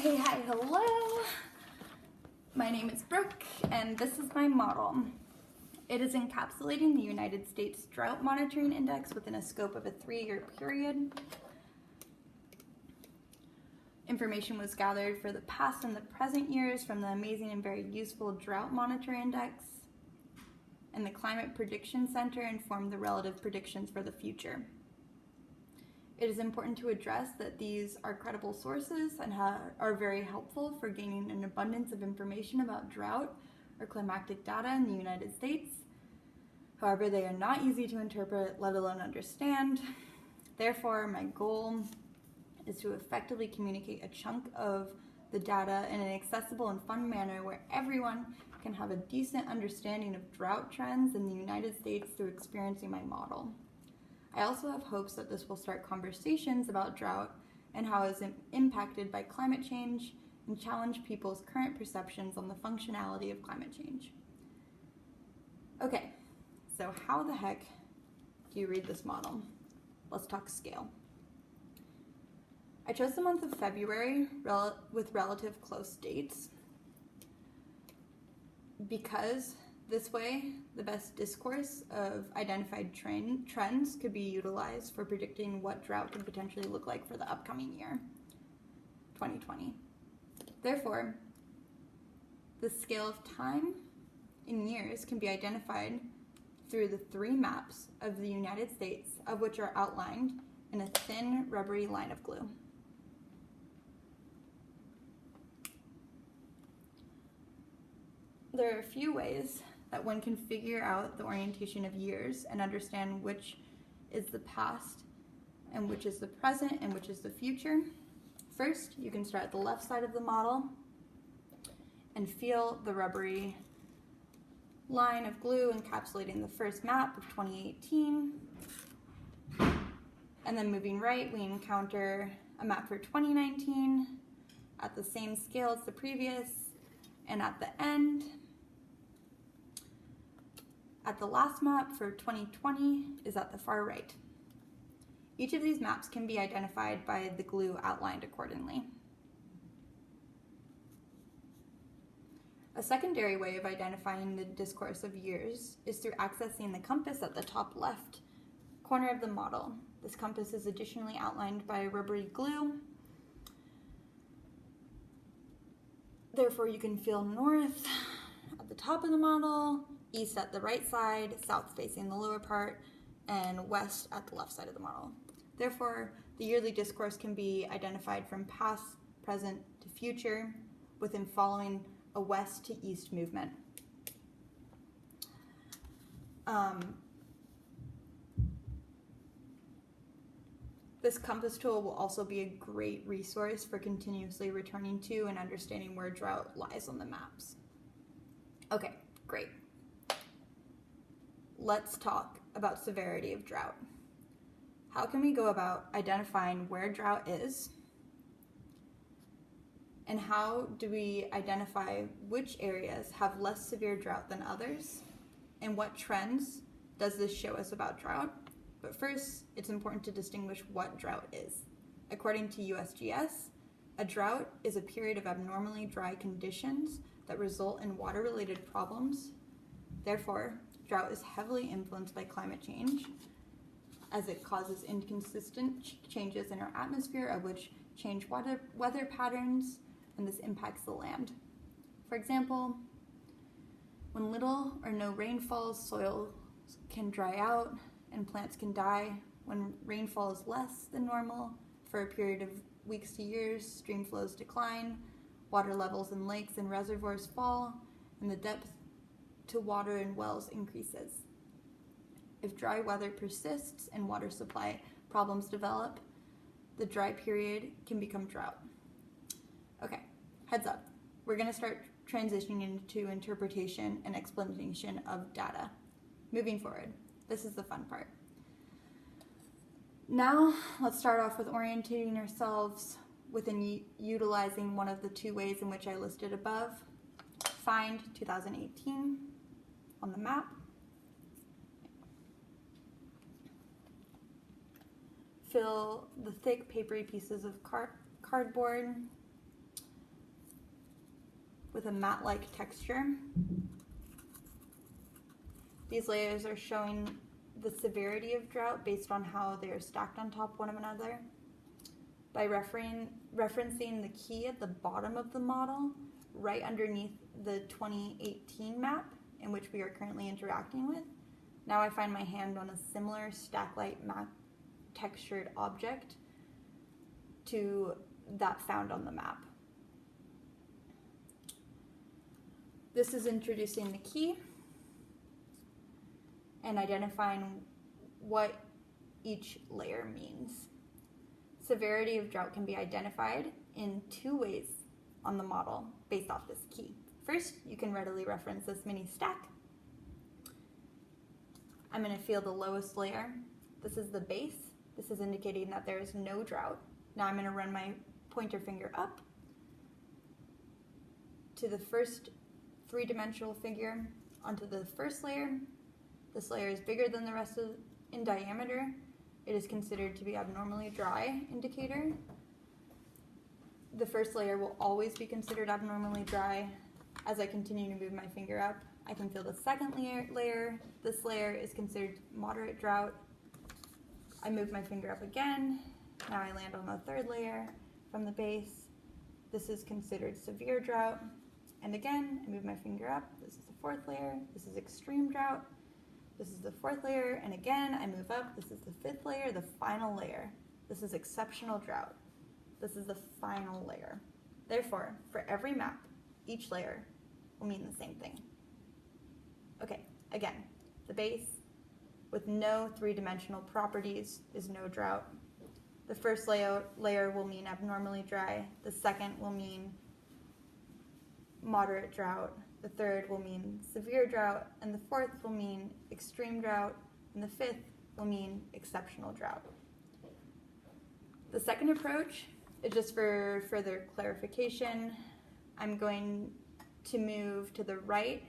Hey, hi, hello. My name is Brooke, and this is my model. It is encapsulating the United States Drought Monitoring Index within a scope of a 3-year period. Information was gathered for the past and the present years from the amazing and very useful Drought Monitor Index, and the Climate Prediction Center informed the relative predictions for the future. It is important to address that these are credible sources and are very helpful for gaining an abundance of information about drought or climatic data in the United States. However, they are not easy to interpret, let alone understand. Therefore, my goal is to effectively communicate a chunk of the data in an accessible and fun manner where everyone can have a decent understanding of drought trends in the United States through experiencing my model. I also have hopes that this will start conversations about drought and how it is impacted by climate change and challenge people's current perceptions on the functionality of climate change. Okay, so how the heck do you read this model? Let's talk scale. I chose the month of February with relative close dates because this way, the best discourse of identified trends could be utilized for predicting what drought could potentially look like for the upcoming year, 2020. Therefore, the scale of time in years can be identified through the 3 maps of the United States, of which are outlined in a thin, rubbery line of glue. There are a few ways that one can figure out the orientation of years and understand which is the past and which is the present and which is the future. First, you can start at the left side of the model and feel the rubbery line of glue encapsulating the first map of 2018. And then moving right, we encounter a map for 2019 at the same scale as the previous, and at the end, at the last map for 2020 is at the far right. Each of these maps can be identified by the glue outlined accordingly. A secondary way of identifying the discourse of years is through accessing the compass at the top left corner of the model. This compass is additionally outlined by rubbery glue. Therefore, you can feel north at the top of the model, east at the right side, south facing the lower part, and west at the left side of the model. Therefore, the yearly discourse can be identified from past, present to future within following a west to east movement. This compass tool will also be a great resource for continuously returning to and understanding where drought lies on the maps. Okay, great. Let's talk about severity of drought. How can we go about identifying where drought is? And how do we identify which areas have less severe drought than others? And what trends does this show us about drought? But first, it's important to distinguish what drought is. According to USGS, a drought is a period of abnormally dry conditions that result in water-related problems. Therefore, drought is heavily influenced by climate change, as it causes inconsistent changes in our atmosphere, of which change weather patterns, and this impacts the land. For example, when little or no rain falls, soil can dry out and plants can die. When rainfall is less than normal for a period of weeks to years, stream flows decline, water levels in lakes and reservoirs fall, and the depth to water in wells increases. If dry weather persists and water supply problems develop, the dry period can become drought. Okay, heads up. We're going to start transitioning into interpretation and explanation of data. Moving forward, this is the fun part. Now, let's start off with orientating ourselves within utilizing one of the 2 ways in which I listed above. Find 2018 on the map. Fill the thick papery pieces of cardboard with a matte-like texture. These layers are showing the severity of drought based on how they are stacked on top of one another. By referencing the key at the bottom of the model, right underneath the 2018 map in which we are currently interacting with, now I find my hand on a similar stack-like map textured object to that found on the map. This is introducing the key and identifying what each layer means. Severity of drought can be identified in two ways on the model based off this key. First, you can readily reference this mini stack. I'm going to feel the lowest layer. This is the base. This is indicating that there is no drought. Now I'm going to run my pointer finger up to the first three-dimensional figure onto the first layer. This layer is bigger than the rest in diameter. It is considered to be abnormally dry indicator. The first layer will always be considered abnormally dry. As I continue to move my finger up, I can feel the second layer. This layer is considered moderate drought. I move my finger up again. Now I land on the third layer from the base. This is considered severe drought. And again, I move my finger up. This is the fourth layer. This is extreme drought. This is the fourth layer. And again, I move up. This is the fifth layer, the final layer. This is exceptional drought. This is the final layer. Therefore, for every map, each layer will mean the same thing. Okay, again, the base with no three-dimensional properties is no drought. The first layer will mean abnormally dry. The second will mean moderate drought. The third will mean severe drought. And the fourth will mean extreme drought. And the fifth will mean exceptional drought. The second approach is just for further clarification. I'm going to move to the right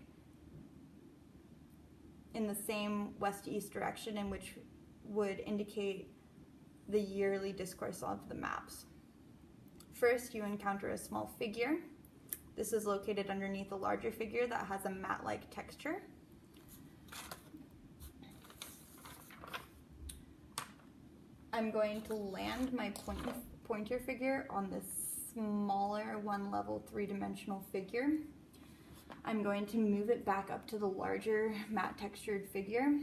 in the same west-east direction in which would indicate the yearly discourse of the maps. First, you encounter a small figure. This is located underneath a larger figure that has a matte-like texture. I'm going to land my pointer figure on this smaller one-level three-dimensional figure. I'm going to move it back up to the larger matte textured figure.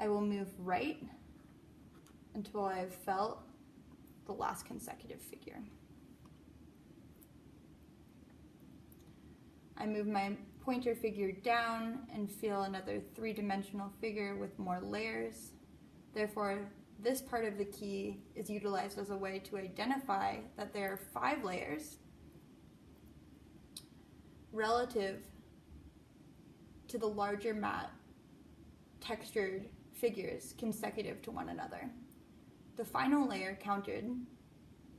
I will move right until I've felt the last consecutive figure. I move my pointer figure down and feel another three-dimensional figure with more layers. Therefore, this part of the key is utilized as a way to identify that there are 5 layers relative to the larger matte textured figures consecutive to one another. The final layer counted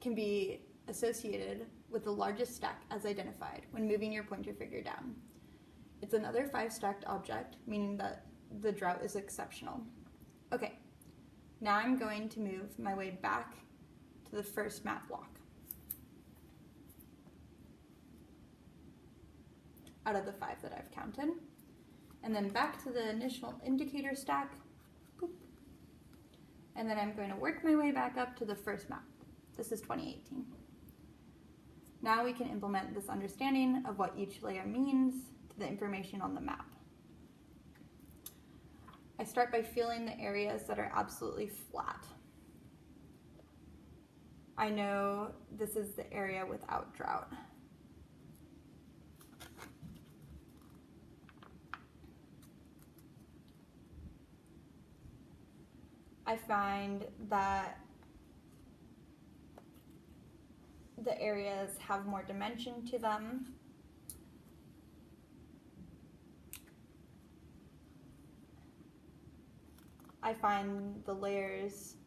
can be associated with the largest stack as identified when moving your pointer figure down. It's another 5 stacked object, meaning that the drought is exceptional. Okay, now I'm going to move my way back to the first map block. Out of the 5 that I've counted. And then back to the initial indicator stack. Boop. And then I'm going to work my way back up to the first map. This is 2018. Now we can implement this understanding of what each layer means to the information on the map. I start by feeling the areas that are absolutely flat. I know this is the area without drought. I find that the areas have more dimension to them. I find the layers,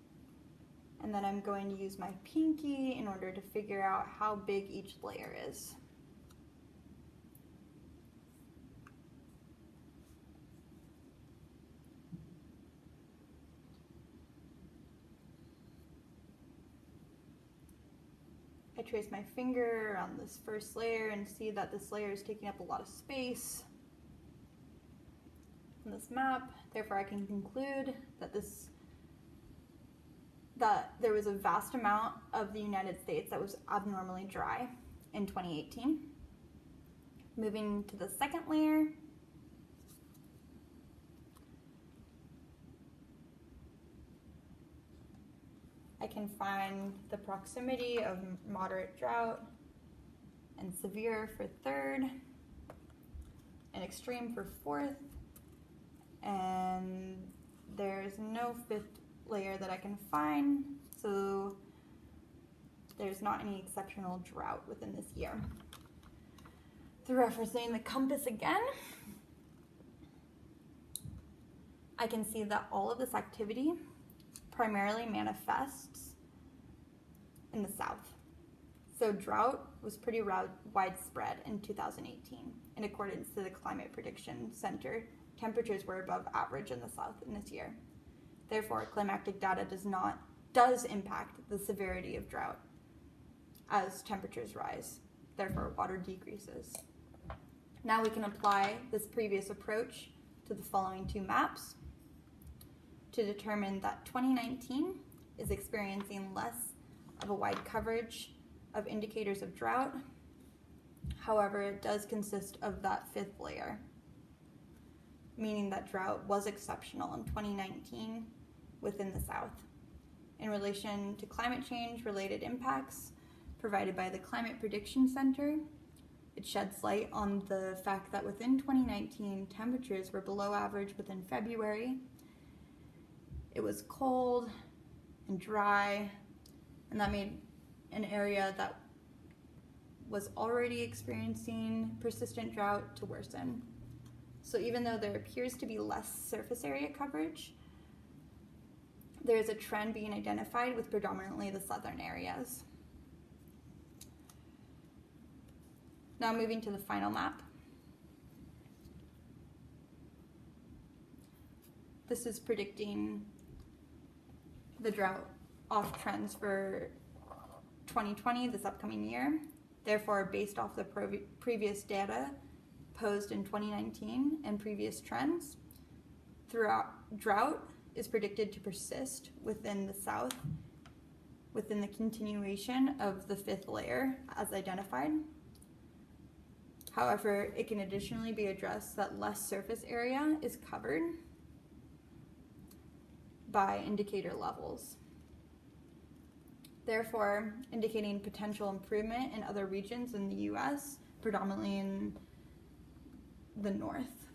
and then I'm going to use my pinky in order to figure out how big each layer is. I trace my finger around this first layer and see that this layer is taking up a lot of space on this map. Therefore, I can conclude that there was a vast amount of the United States that was abnormally dry in 2018. Moving to the second layer, I can find the proximity of moderate drought and severe for third, and extreme for fourth, and there's no fifth layer that I can find, so there's not any exceptional drought within this year. Through referencing the compass again, I can see that all of this activity primarily manifests in the south. So drought was pretty widespread in 2018. In accordance to the Climate Prediction Center, temperatures were above average in the south in this year. Therefore, climatic data does impact the severity of drought as temperatures rise. Therefore, water decreases. Now we can apply this previous approach to the following two maps to determine that 2019 is experiencing less of a wide coverage of indicators of drought. However, it does consist of that fifth layer, meaning that drought was exceptional in 2019 within the South. In relation to climate change related impacts provided by the Climate Prediction Center, it sheds light on the fact that within 2019, temperatures were below average within February. It was cold and dry, and that made an area that was already experiencing persistent drought to worsen. So even though there appears to be less surface area coverage, there is a trend being identified with predominantly the southern areas. Now moving to the final map. This is predicting the drought off trends for 2020, this upcoming year. Therefore, based off the previous data posed in 2019 and previous trends, drought is predicted to persist within the South within the continuation of the fifth layer as identified. However, it can additionally be addressed that less surface area is covered by indicator levels, therefore indicating potential improvement in other regions in the U.S., predominantly in the north.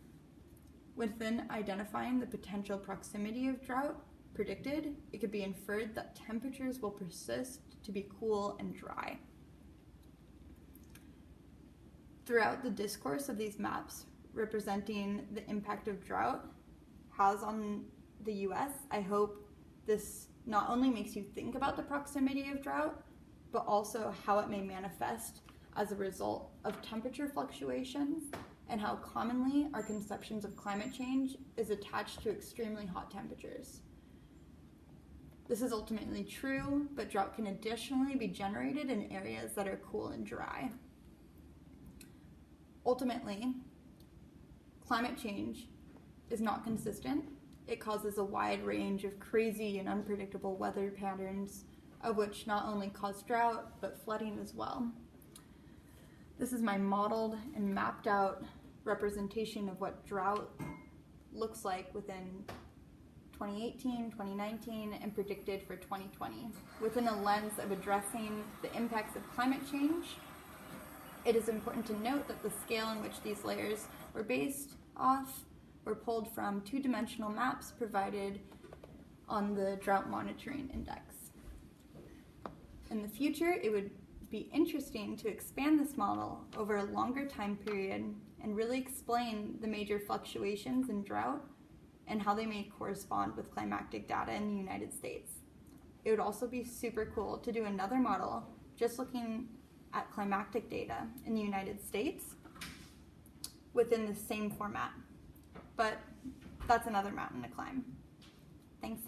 Within identifying the potential proximity of drought predicted, it could be inferred that temperatures will persist to be cool and dry. Throughout the discourse of these maps representing the impact of drought has on the U.S., I hope this not only makes you think about the proximity of drought, but also how it may manifest as a result of temperature fluctuations and how commonly our conceptions of climate change is attached to extremely hot temperatures. This is ultimately true, but drought can additionally be generated in areas that are cool and dry. Ultimately, climate change is not consistent. It causes a wide range of crazy and unpredictable weather patterns, of which not only cause drought, but flooding as well. This is my modeled and mapped out representation of what drought looks like within 2018, 2019, and predicted for 2020. Within a lens of addressing the impacts of climate change, it is important to note that the scale in which these layers were based off were pulled from two-dimensional maps provided on the Drought Monitoring Index. In the future, it would be interesting to expand this model over a longer time period and really explain the major fluctuations in drought and how they may correspond with climatic data in the United States. It would also be super cool to do another model just looking at climatic data in the United States within the same format. But that's another mountain to climb. Thanks.